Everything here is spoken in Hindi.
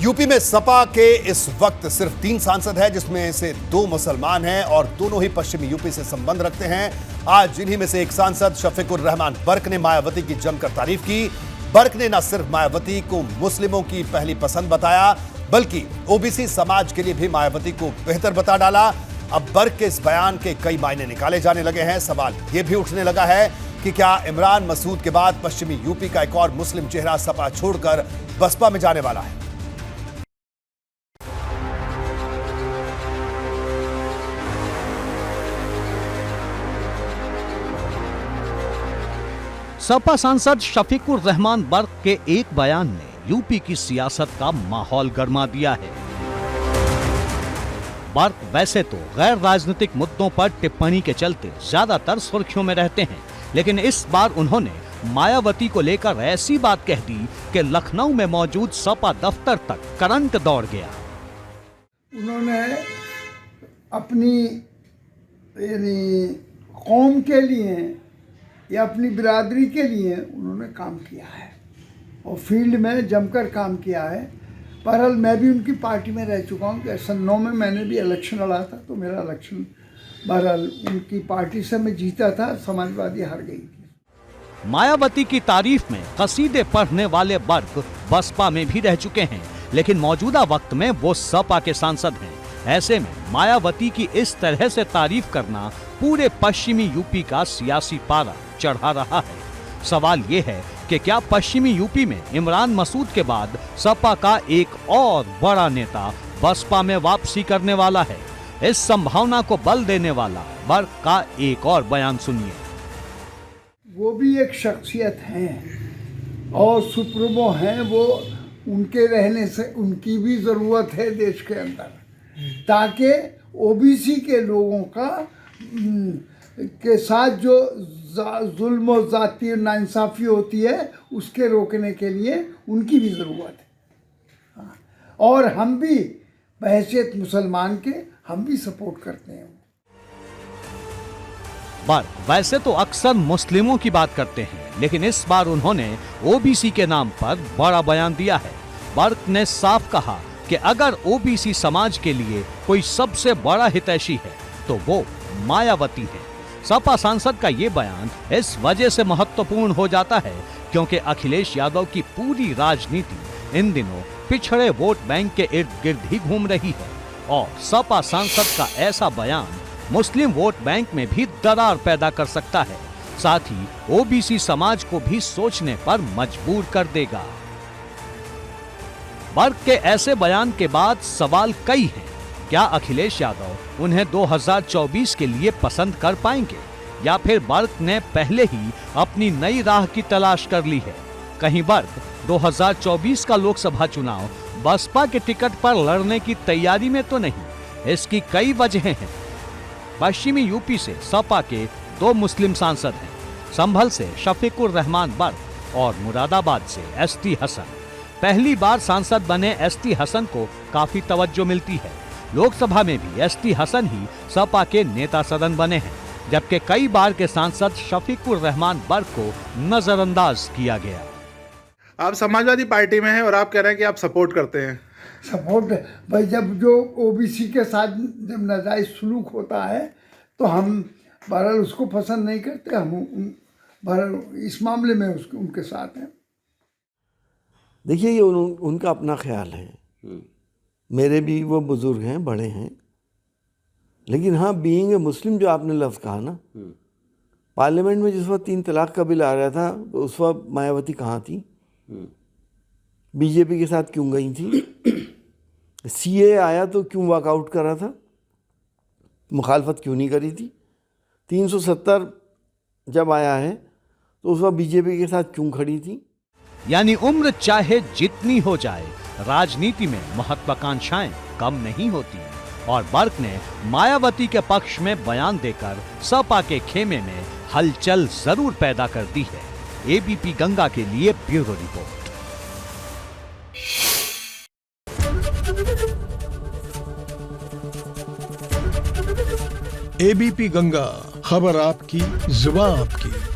यूपी में सपा के इस वक्त सिर्फ 3 सांसद हैं, जिसमें से 2 मुसलमान हैं और दोनों ही पश्चिमी यूपी से संबंध रखते हैं। आज इन्हीं में से एक सांसद शफीकुर रहमान बर्क ने मायावती की जमकर तारीफ की। बर्क ने न सिर्फ मायावती को मुस्लिमों की पहली पसंद बताया, बल्कि ओबीसी समाज के लिए भी मायावती को बेहतर बता डाला। अब बर्क के इस बयान के कई मायने निकाले जाने लगे हैं। सवाल यह भी उठने लगा है कि क्या इमरान मसूद के बाद पश्चिमी यूपी का एक और मुस्लिम चेहरा सपा छोड़कर बसपा में जाने वाला है। सपा सांसद शफीकुर रहमान बर्क के एक बयान ने यूपी की सियासत का माहौल गरमा दिया है। बर्क वैसे तो गैर राजनीतिक मुद्दों पर टिप्पणी के चलते ज्यादातर सुर्खियों में रहते हैं, लेकिन इस बार उन्होंने मायावती को लेकर ऐसी बात कह दी कि लखनऊ में मौजूद सपा दफ्तर तक करंट दौड़ गया। उन्होंने अपनी कौम के लिए या अपनी बिरादरी के लिए उन्होंने काम किया है और फील्ड में जमकर काम किया है। बहरहाल मैं भी उनकी पार्टी में रह चुका हूँ कि सन 9 में मैंने भी इलेक्शन लड़ा था, तो मेरा इलेक्शन बहरहाल उनकी पार्टी से मैं जीता था, समाजवादी हार गई थी। मायावती की तारीफ में कसीदे पढ़ने वाले बर्क बसपा में भी रह चुके हैं, लेकिन मौजूदा वक्त में वो सपा के सांसद हैं। ऐसे में मायावती की इस तरह से तारीफ करना पूरे पश्चिमी यूपी का सियासी पारा चढ़ा रहा है। सवाल ये है कि क्या पश्चिमी यूपी में इमरान मसूद के बाद सपा का एक और बड़ा नेता बसपा में वापसी करने वाला है? इस संभावना को बल देने वाला बर्क का एक और बयान सुनिए। वो भी एक शख्सियत हैं और सुप्रीमो हैं, वो उनके रहने से उनकी भी ज़रूरत है देश के अंदर, ताकि ओबीसी के लोगों का के साथ जो जुल्म और जाती और नाइंसाफ़ी होती है उसके रोकने के लिए उनकी भी ज़रूरत है। और हम भी बहैसियत मुसलमान के हम भी सपोर्ट करते हैं। बर्क वैसे तो अक्सर मुस्लिमों की बात करते हैं, लेकिन इस बार उन्होंने ओबीसी के नाम पर बड़ा बयान दिया है। बर्क ने साफ कहा कि अगर ओबीसी समाज के लिए कोई सबसे बड़ा हितैषी है तो वो मायावती है। सपा सांसद का ये बयान इस वजह से महत्वपूर्ण हो जाता है क्योंकि अखिलेश यादव की पूरी राजनीति इन दिनों पिछड़े वोट बैंक के इर्द गिर्द ही घूम रही है और सपा सांसद का ऐसा बयान मुस्लिम वोट बैंक में भी दरार पैदा कर सकता है, साथ ही ओबीसी समाज को भी सोचने पर मजबूर कर देगा। बर्क के ऐसे बयान के बाद सवाल कई हैं। क्या अखिलेश यादव उन्हें 2024 के लिए पसंद कर पाएंगे या फिर बर्क ने पहले ही अपनी नई राह की तलाश कर ली है? कहीं बर्क 2024 का लोकसभा चुनाव बसपा के टिकट पर लड़ने की तैयारी में तो नहीं? इसकी कई वजहें हैं। पश्चिमी यूपी से सपा के 2 मुस्लिम सांसद हैं, संभल से शफीकुर रहमान बर्क और मुरादाबाद से एसटी हसन। पहली बार सांसद बने एसटी हसन को काफी तवज्जो मिलती है। लोकसभा में भी एसटी हसन ही सपा के नेता सदन बने हैं, जबकि कई बार के सांसद शफीकुर रहमान बर्क को नजरअंदाज किया गया। आप समाजवादी पार्टी में हैं और आप कह रहे हैं कि आप सपोर्ट करते हैं। सपोर्ट भाई, जब जो ओबीसी के साथ जब नाजायज सलूक होता है तो हम बहरहाल उसको पसंद नहीं करते। हम बहरहाल इस मामले में उनके साथ हैं। देखिए, ये उनका अपना ख्याल है। मेरे भी वो बुजुर्ग हैं, बड़े हैं, लेकिन हाँ, बीइंग ए मुस्लिम जो आपने लफ्ज़ कहा ना, पार्लियामेंट में जिस वक्त 3 तलाक का बिल आ रहा था तो उस वक्त मायावती कहाँ थी? बीजेपी के साथ क्यों गई थी? सीए आया तो क्यों वॉकआउट करा था? मुखालफत क्यों नहीं करी थी? 370 जब आया है तो उस वक्त बीजेपी के साथ क्यों खड़ी थी? यानी उम्र चाहे जितनी हो जाए, राजनीति में महत्वाकांक्षाएं कम नहीं होती और बर्क ने मायावती के पक्ष में बयान देकर सपा के खेमे में हलचल जरूर पैदा कर दी है। एबीपी गंगा के लिए ब्यूरो रिपोर्ट। एबीपी गंगा, खबर आपकी, जुबान आपकी।